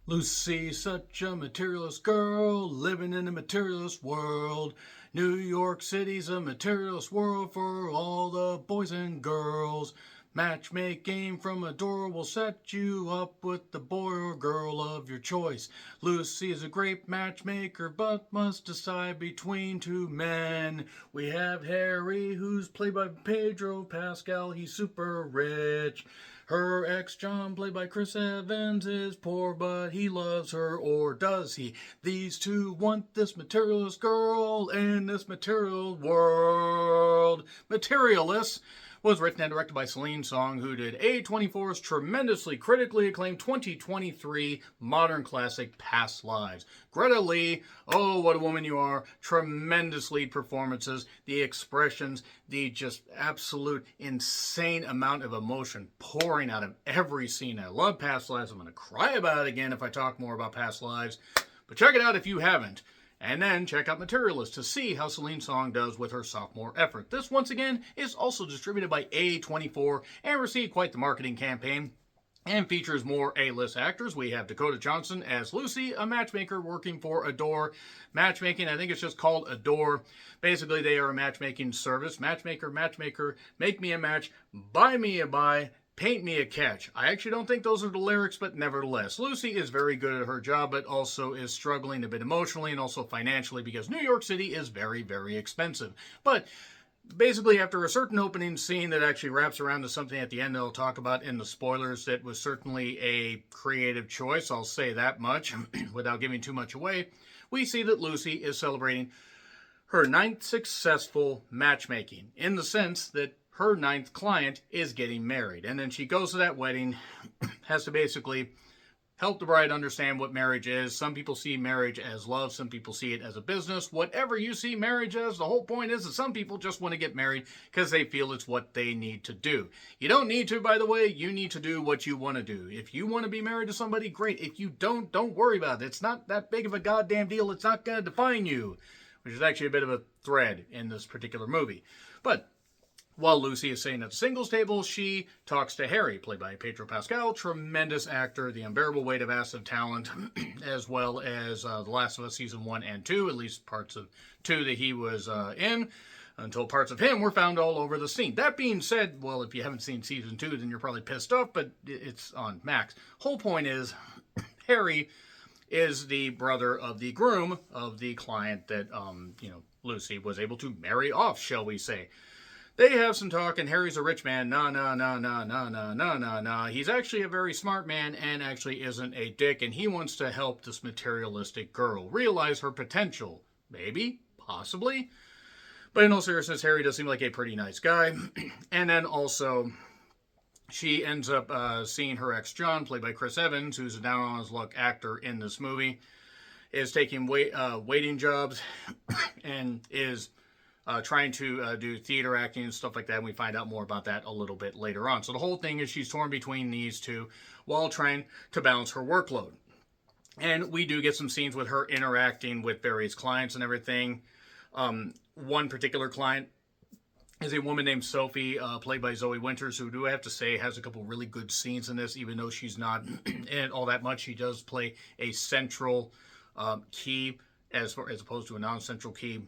Lucy, such a materialist girl, living in a materialist world. New York City's a materialist world for all the boys and girls. Matchmaking from a door will set you up with the boy or girl of your choice. Lucy is a great matchmaker, but must decide between two men. We have Harry, who's played by Pedro Pascal. He's super rich. Her ex, John, played by Chris Evans, is poor, but he loves her, or does he? These two want this materialist girl in this material world. Materialists was written and directed by Celine Song, who did A24's tremendously critically acclaimed 2023 modern classic Past Lives. Greta Lee, oh, what a woman you are. Tremendous lead performances, the expressions, the just absolute insane amount of emotion pouring out of every scene. I love Past Lives. I'm going to cry about it again if I talk more about Past Lives. But check it out if you haven't. And then check out Materialists to see how Celine Song does with her sophomore effort. This, once again, is also distributed by A24 and received quite the marketing campaign and features more A-list actors. We have Dakota Johnson as Lucy, a matchmaker working for Adore Matchmaking. I think it's just called Adore. Basically, they are a matchmaking service. Matchmaker, make me a match, buy me a buy, paint me a catch. I actually don't think those are the lyrics, but nevertheless, Lucy is very good at her job, but also is struggling a bit emotionally and also financially because New York City is very, very expensive. But basically, after a certain opening scene that actually wraps around to something at the end that I'll talk about in the spoilers, that was certainly a creative choice, I'll say that much, without giving too much away, we see that Lucy is celebrating her 9th successful matchmaking, in the sense that her 9th client is getting married. And then she goes to that wedding, has to basically help the bride understand what marriage is. Some people see marriage as love. Some people see it as a business. Whatever you see marriage as, the whole point is that some people just want to get married because they feel it's what they need to do. You don't need to, by the way. You need to do what you want to do. If you want to be married to somebody, great. If you don't worry about it. It's not that big of a goddamn deal. It's not going to define you, which is actually a bit of a thread in this particular movie. But while Lucy is sitting at the singles table, she talks to Harry, played by Pedro Pascal, tremendous actor, the unbearable weight of acid talent, as well as The Last of Us Season 1 and 2, at least parts of 2 that he was in, until parts of him were found all over the scene. That being said, well, if you haven't seen Season 2, then you're probably pissed off, but it's on Max. Whole point is, Harry is the brother of the groom of the client that, Lucy was able to marry off, shall we say. They have some talk, and Harry's a rich man. No. He's actually a very smart man and actually isn't a dick, and he wants to help this materialistic girl realize her potential. Maybe, possibly. But in all seriousness, Harry does seem like a pretty nice guy. And then also, she ends up seeing her ex, John, played by Chris Evans, who's a down-on-his-luck actor in this movie, is taking waiting jobs and is trying to do theater acting and stuff like that, and we find out more about that a little bit later on. So the whole thing is she's torn between these two while trying to balance her workload. And we do get some scenes with her interacting with various clients and everything. One particular client is a woman named Sophie, played by Zoe Winters, who, do I have to say, has a couple really good scenes in this, even though she's not in it all that much. She does play a central key as opposed to a non-central key,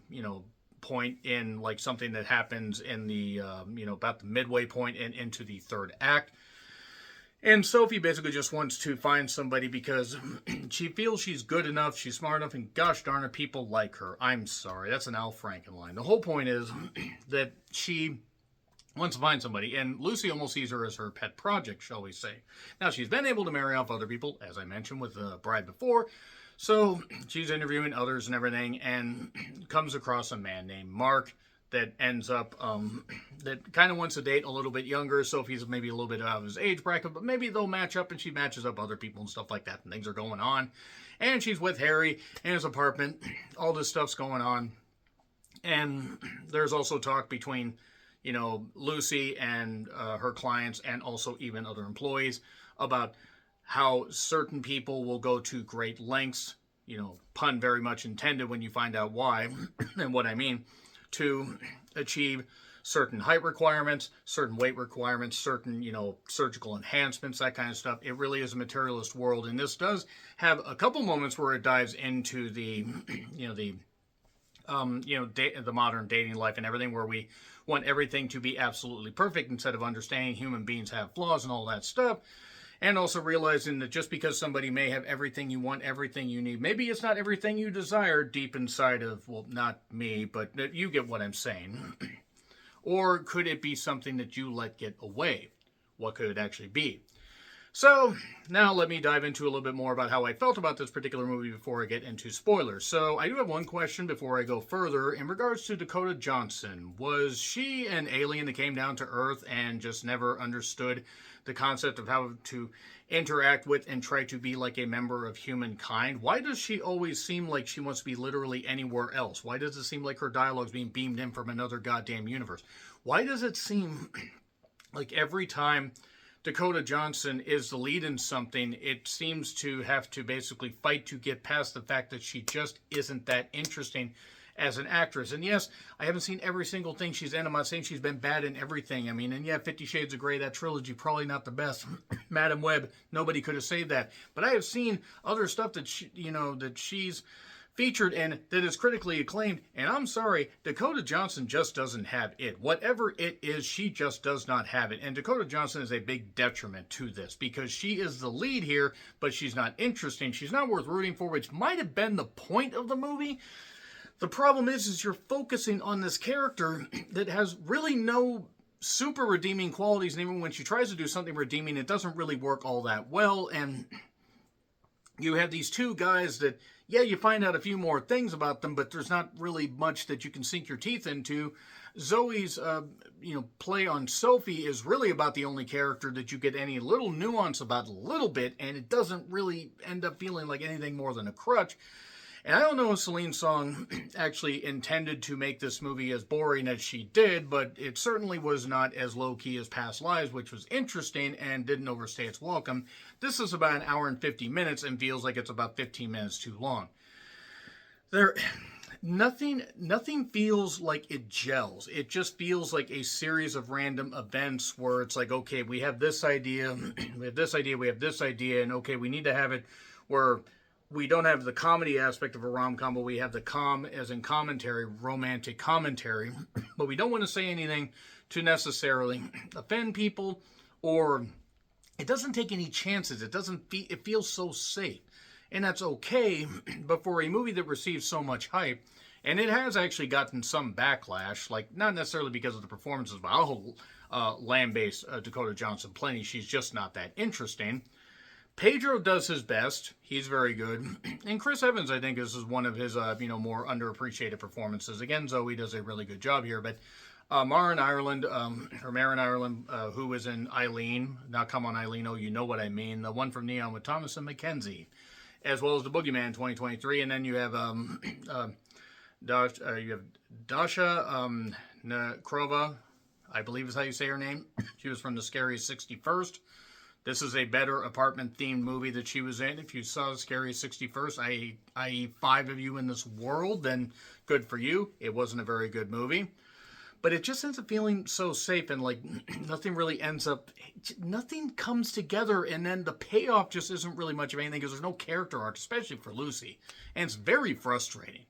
point in like something that happens in the about the midway point and into the third act. And Sophie basically just wants to find somebody because she feels she's good enough, she's smart enough, and gosh darn it, people like her. I'm sorry, that's an Al Franken line. The whole point is that she wants to find somebody, and Lucy almost sees her as her pet project, shall we say. Now, she's been able to marry off other people, as I mentioned with the bride before. So she's interviewing others and everything, and comes across a man named Mark that ends up, that kind of wants to date a little bit younger. Sophie's maybe a little bit out of his age bracket, but maybe they'll match up, and she matches up other people and stuff like that, and things are going on. And she's with Harry in his apartment. All this stuff's going on. And there's also talk between, Lucy and her clients, and also even other employees, about how certain people will go to great lengths, pun very much intended when you find out why, and what I mean, to achieve certain height requirements, certain weight requirements, certain, surgical enhancements, that kind of stuff. It really is a materialist world, and this does have a couple moments where it dives into the, the modern dating life and everything, where we want everything to be absolutely perfect instead of understanding human beings have flaws and all that stuff. And also realizing that just because somebody may have everything you want, everything you need, maybe it's not everything you desire deep inside of, well, not me, but you get what I'm saying. Or could it be something that you let get away? What could it actually be? So, now let me dive into a little bit more about how I felt about this particular movie before I get into spoilers. So, I do have one question before I go further. In regards to Dakota Johnson, was she an alien that came down to Earth and just never understood the concept of how to interact with and try to be like a member of humankind? Why does she always seem like she wants to be literally anywhere else? Why does it seem like her dialogue's being beamed in from another goddamn universe? Why does it seem like every time Dakota Johnson is the lead in something, it seems to have to basically fight to get past the fact that she just isn't that interesting as an actress? And yes, I haven't seen every single thing she's in. I'm not saying she's been bad in everything. I mean, and yeah, 50 Shades of Grey, that trilogy, probably not the best. Madam Web, nobody could have saved that. But I have seen other stuff that that she's featured in that is critically acclaimed, and I'm sorry, Dakota Johnson just doesn't have it. Whatever it is, she just does not have it, and Dakota Johnson is a big detriment to this, because she is the lead here, but she's not interesting, she's not worth rooting for, which might have been the point of the movie. The problem is you're focusing on this character that has really no super redeeming qualities, and even when she tries to do something redeeming, it doesn't really work all that well, and you have these two guys that, yeah, you find out a few more things about them, but there's not really much that you can sink your teeth into. Zoe's, play on Sophie is really about the only character that you get any little nuance about a little bit, and it doesn't really end up feeling like anything more than a crutch. And I don't know if Celine Song actually intended to make this movie as boring as she did, but it certainly was not as low-key as Past Lives, which was interesting and didn't overstay its welcome. This is about an hour and 50 minutes and feels like it's about 15 minutes too long. Nothing feels like it gels. It just feels like a series of random events where it's like, okay, we have this idea, we have this idea, we have this idea, and okay, we need to have it where we don't have the comedy aspect of a rom-com, but we have the as in commentary, romantic commentary. But we don't want to say anything to necessarily offend people, or it doesn't take any chances. It feels so safe. And that's okay, but for a movie that receives so much hype, and it has actually gotten some backlash, like not necessarily because of the performances, but I'll lambaste Dakota Johnson plenty. She's just not that interesting. Pedro does his best. He's very good. And Chris Evans, I think, is one of his, more underappreciated performances. Again, Zoe does a really good job here. But Marin Ireland, who is in Eileen, not Come On Eileen, oh, you know what I mean, the one from Neon with Thomas and Mackenzie, as well as The Boogeyman 2023. And then you have Dasha Nakrova, I believe is how you say her name. She was from The Scariest 61st. This is a better apartment-themed movie that she was in. If you saw Scariest 61st, i.e. 5 of you in this world, then good for you. It wasn't a very good movie. But it just ends up feeling so safe, and like nothing comes together, and then the payoff just isn't really much of anything because there's no character arc, especially for Lucy. And it's very frustrating.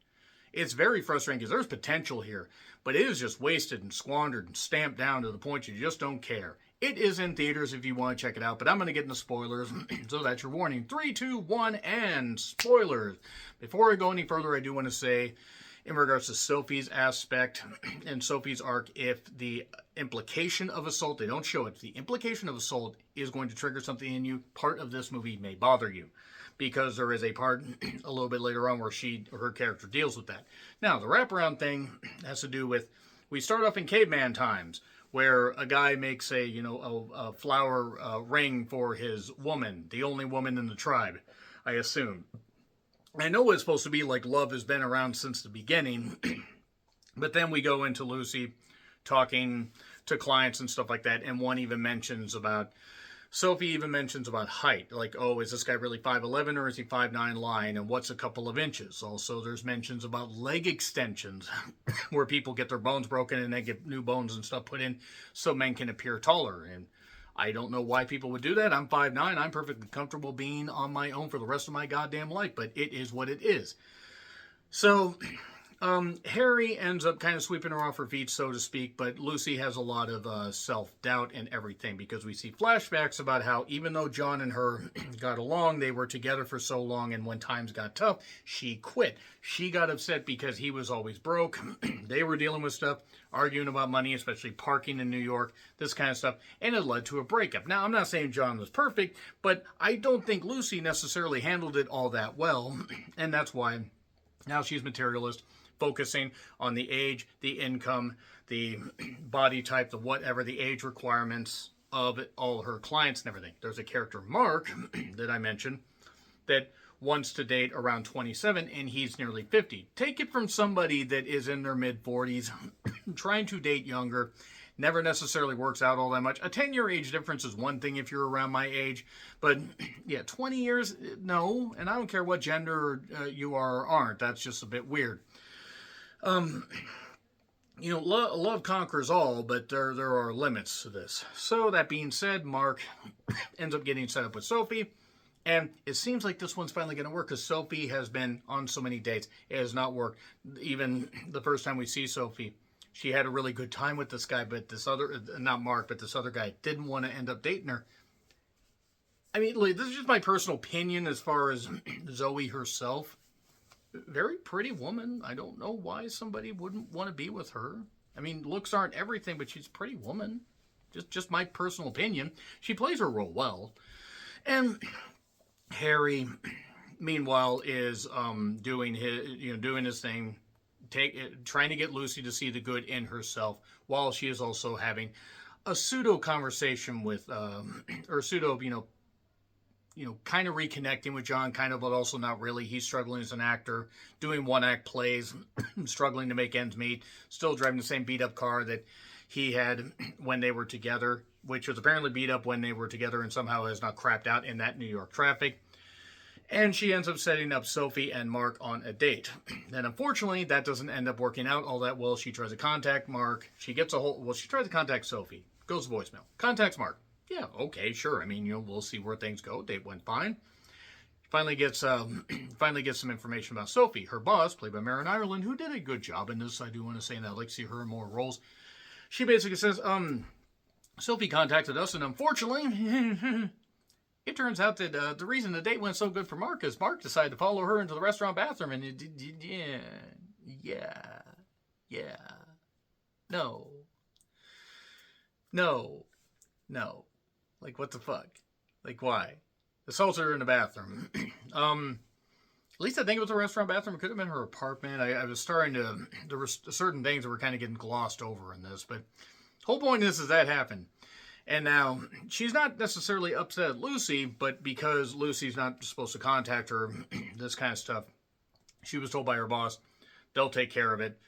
It's very frustrating because there's potential here, but it is just wasted and squandered and stamped down to the point you just don't care. It is in theaters if you want to check it out, but I'm going to get into spoilers, so that's your warning. 3, 2, 1, and spoilers. Before I go any further, I do want to say, in regards to Sophie's aspect and Sophie's arc, if the implication of assault, they don't show it, if the implication of assault is going to trigger something in you, part of this movie may bother you. Because there is a part a little bit later on where her character deals with that. Now, the wraparound thing has to do with, we start off in caveman times, where a guy makes a flower ring for his woman, the only woman in the tribe, I assume. I know it's supposed to be like love has been around since the beginning, but then we go into Lucy talking to clients and stuff like that, and one even mentions about Sophie even mentions about height, like, oh, is this guy really 5'11" or is he 5'9" line, and what's a couple of inches? Also, there's mentions about leg extensions, where people get their bones broken and they get new bones and stuff put in so men can appear taller. And I don't know why people would do that. I'm 5'9". I'm perfectly comfortable being on my own for the rest of my goddamn life, but it is what it is. So Harry ends up kind of sweeping her off her feet, so to speak, but Lucy has a lot of self-doubt and everything, because we see flashbacks about how even though John and her got along, they were together for so long, and when times got tough, she quit. She got upset because he was always broke. They were dealing with stuff, arguing about money, especially parking in New York, this kind of stuff, and it led to a breakup. Now, I'm not saying John was perfect, but I don't think Lucy necessarily handled it all that well, and that's why now she's materialist, focusing on the age, the income, the body type, the whatever, the age requirements of all her clients and everything. There's a character, Mark, that I mentioned, that wants to date around 27, and he's nearly 50. Take it from somebody that is in their mid-40s, trying to date younger, never necessarily works out all that much. A 10-year age difference is one thing if you're around my age, but yeah, 20 years, no, and I don't care what gender you are or aren't. That's just a bit weird. You know, love conquers all, but there are limits to this. So that being said, Mark ends up getting set up with Sophie, and it seems like this one's finally going to work, because Sophie has been on so many dates. It has not worked. Even the first time we see Sophie, she had a really good time with this guy, but this other, not Mark, but this other guy didn't want to end up dating her. I mean, this is just my personal opinion as far as Zoe herself. Very pretty woman. I don't know why somebody wouldn't want to be with her. I mean, looks aren't everything, but she's a pretty woman. Just my personal opinion. She plays her role well. And Harry, meanwhile, is doing his thing, trying to get Lucy to see the good in herself, while she is also having a pseudo conversation with, or pseudo, kind of reconnecting with John, kind of, but also not really. He's struggling as an actor, doing one-act plays, struggling to make ends meet, still driving the same beat-up car that he had when they were together, which was apparently beat up when they were together and somehow has not crapped out in that New York traffic. And she ends up setting up Sophie and Mark on a date. And unfortunately, that doesn't end up working out all that well. She tries to contact Mark. She tries to contact Sophie. Goes to voicemail. Contacts Mark. Yeah, okay, sure. I mean, we'll see where things go. Date went fine. Finally gets some information about Sophie, her boss, played by Marin Ireland, who did a good job in this. I do want to say, and I'd like to see her in more roles. She basically says, Sophie contacted us, and unfortunately, it turns out that the reason the date went so good for Mark is Mark decided to follow her into the restaurant bathroom, and no. Like, what the fuck? Like, why? Assaulted her in the bathroom. At least I think it was a restaurant bathroom. It could have been her apartment. I was starting to... There were certain things that were kind of getting glossed over in this. But the whole point is that happened. And now, she's not necessarily upset at Lucy, but because Lucy's not supposed to contact her, this kind of stuff, she was told by her boss, they'll take care of it.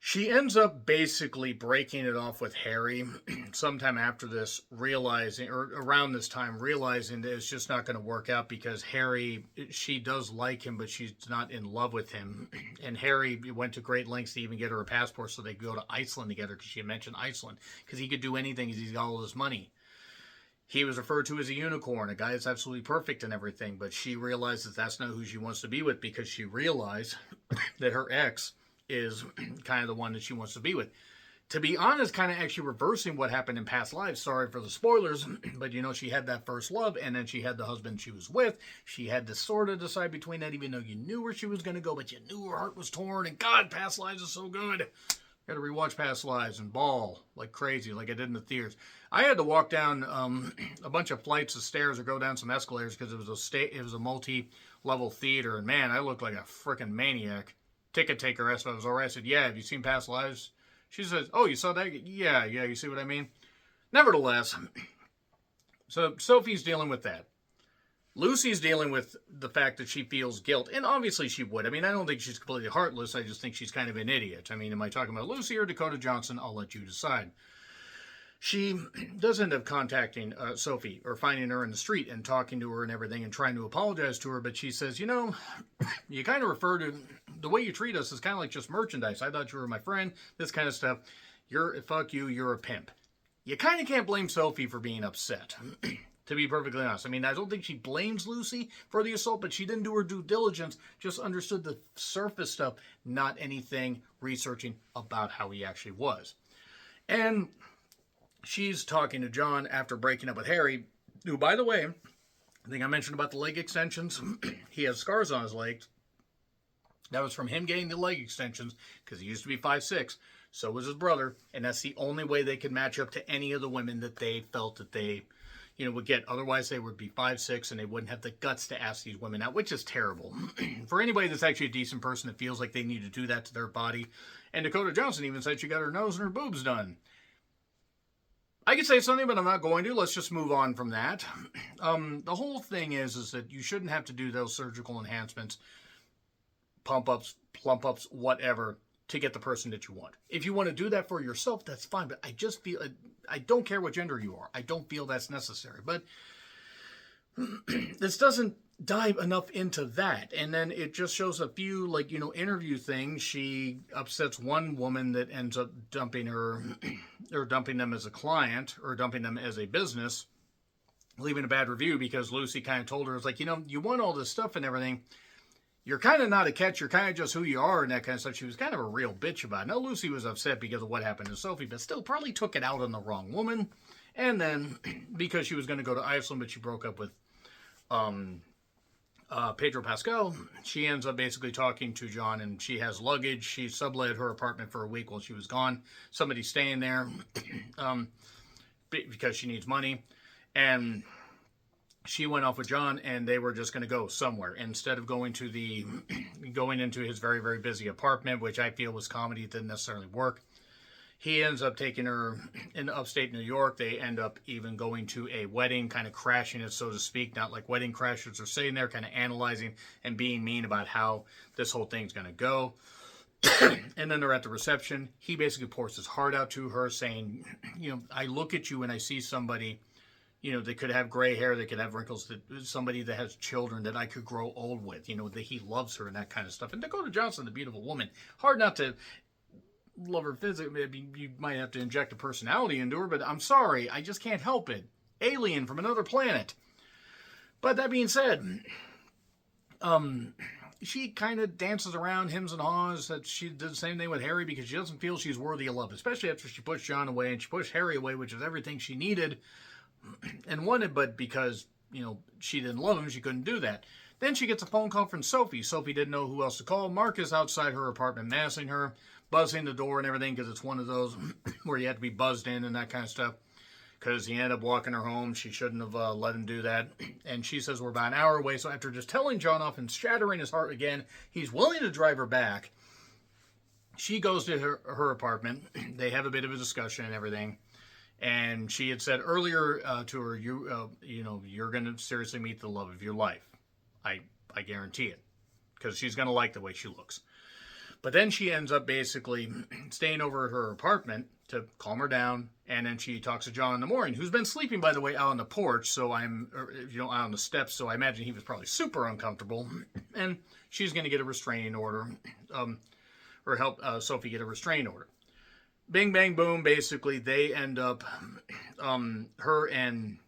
She ends up basically breaking it off with Harry sometime after this, realizing that it's just not going to work out, because Harry, she does like him, but she's not in love with him. And Harry went to great lengths to even get her a passport so they could go to Iceland together, because she had mentioned Iceland, because he could do anything because he's got all this money. He was referred to as a unicorn, a guy that's absolutely perfect and everything, but she realizes that's not who she wants to be with, because she realized that her ex is kind of the one that she wants to be with. To be honest, kind of actually reversing what happened in past lives. Sorry for the spoilers, but she had that first love, and then she had the husband she was with. She had to sort of decide between that, even though you knew where she was going to go, but you knew her heart was torn, and God, past lives is so good. Got to rewatch Past Lives and bawl like crazy, like I did in the theaters. I had to walk down a bunch of flights of stairs or go down some escalators, because it was a multi-level theater, and man, I looked like a freaking maniac. Ticket taker asked if I was alright. I said, yeah, have you seen Past Lives? She says, oh, you saw that? Yeah, you see what I mean? Nevertheless, so Sophie's dealing with that. Lucy's dealing with the fact that she feels guilt, and obviously she would. I mean, I don't think she's completely heartless. I just think she's kind of an idiot. I mean, am I talking about Lucy or Dakota Johnson? I'll let you decide. She does end up contacting Sophie, or finding her in the street and talking to her and everything and trying to apologize to her. But she says, you kind of refer to the way you treat us as kind of like just merchandise. I thought you were my friend, this kind of stuff. Fuck you, you're a pimp. You kind of can't blame Sophie for being upset, to be perfectly honest. I mean, I don't think she blames Lucy for the assault, but she didn't do her due diligence, just understood the surface stuff, not anything researching about how he actually was. And she's talking to John after breaking up with Harry, who, by the way, I think I mentioned about the leg extensions. He has scars on his legs. That was from him getting the leg extensions, because he used to be 5'6". So was his brother, and that's the only way they could match up to any of the women that they felt that they, would get. Otherwise, they would be 5'6", and they wouldn't have the guts to ask these women out, which is terrible. For anybody that's actually a decent person that feels like they need to do that to their body. And Dakota Johnson even said she got her nose and her boobs done. I could say something, but I'm not going to. Let's just move on from that. The whole thing is that you shouldn't have to do those surgical enhancements, pump-ups, plump-ups, whatever, to get the person that you want. If you want to do that for yourself, that's fine. But I just feel, I don't care what gender you are. I don't feel that's necessary. But this doesn't dive enough into that. And then it just shows a few, interview things. She upsets one woman that ends up dumping her, or dumping them as a client, or dumping them as a business, leaving a bad review because Lucy kind of told her, it's like, you want all this stuff and everything. You're kind of not a catch, you're kind of just who you are and that kind of stuff. She was kind of a real bitch about it. Now, Lucy was upset because of what happened to Sophie, but still probably took it out on the wrong woman. And then, because she was going to go to Iceland, but she broke up with Pedro Pascal, she ends up basically talking to John, and she has luggage. She sublet her apartment for a week while she was gone. Somebody's staying there because she needs money. And she went off with John, and they were just going to go somewhere instead of going into his very, very busy apartment, which I feel was comedy. It didn't necessarily work. He ends up taking her in upstate New York. They end up even going to a wedding, kind of crashing it, so to speak. Not like wedding crashers are sitting there kind of analyzing and being mean about how this whole thing's going to go. And then they're at the reception. He basically pours his heart out to her, saying, I look at you and I see somebody, they could have gray hair, they could have wrinkles, somebody that has children that I could grow old with, that he loves her and that kind of stuff. And Dakota Johnson, the beautiful woman, hard not to love her physically. Maybe you might have to inject a personality into her, but I'm sorry, I just can't help it. Alien from another planet. But that being said, she kind of dances around, hems and haws, that she did the same thing with Harry because she doesn't feel she's worthy of love, especially after she pushed John away and she pushed Harry away, which is everything she needed and wanted, but because, she didn't love him, she couldn't do that. Then she gets a phone call from Sophie. Sophie didn't know who else to call. Mark is outside her apartment massing her, buzzing the door and everything, because it's one of those where you have to be buzzed in and that kind of stuff, because he ended up walking her home. She shouldn't have let him do that. And she says we're about an hour away, so after just telling John off and shattering his heart again, he's willing to drive her back. She goes to her apartment. They have a bit of a discussion and everything. And she had said earlier to her, you're going to seriously meet the love of your life. I guarantee it. Because she's going to like the way she looks. But then she ends up basically staying over at her apartment to calm her down. And then she talks to John in the morning, who's been sleeping, by the way, out on the porch. So out on the steps. So I imagine he was probably super uncomfortable. And she's going to get a restraining order. Or help Sophie get a restraining order. Bing, bang, boom. Basically, they end up, her and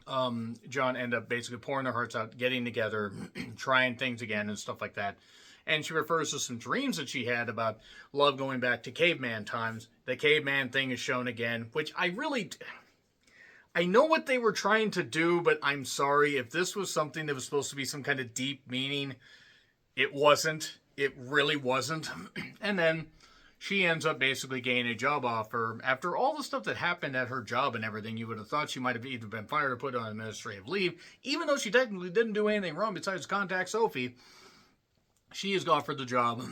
John end up basically pouring their hearts out, getting together, trying things again and stuff like that. And she refers to some dreams that she had about love going back to caveman times. The caveman thing is shown again, which I know what they were trying to do, but I'm sorry. If this was something that was supposed to be some kind of deep meaning, it wasn't. It really wasn't. And then she ends up basically getting a job offer. After all the stuff that happened at her job and everything, you would have thought she might have either been fired or put on administrative leave. Even though she technically didn't do anything wrong besides contact Sophie, she is offered the job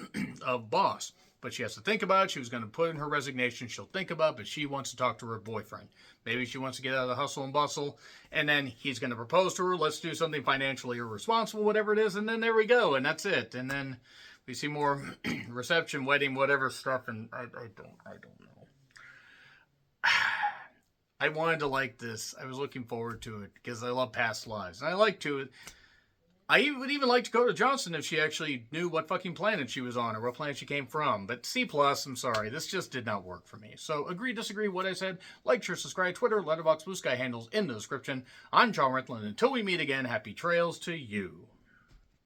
of boss. But she has to think about it. She was going to put in her resignation. She'll think about it, but she wants to talk to her boyfriend. Maybe she wants to get out of the hustle and bustle. And then he's going to propose to her. Let's do something financially irresponsible, whatever it is. And then there we go. And that's it. And then we see more reception, wedding, whatever stuff, and I don't know. I wanted to like this. I was looking forward to it because I love past lives. And I would even like to go to Johnson if she actually knew what fucking planet she was on or what planet she came from. But C+, I'm sorry, this just did not work for me. So agree, disagree, what I said. Like, share, subscribe, Twitter, Letterboxd, Blue Sky handles in the description. I'm John Rittland. Until we meet again, happy trails to you.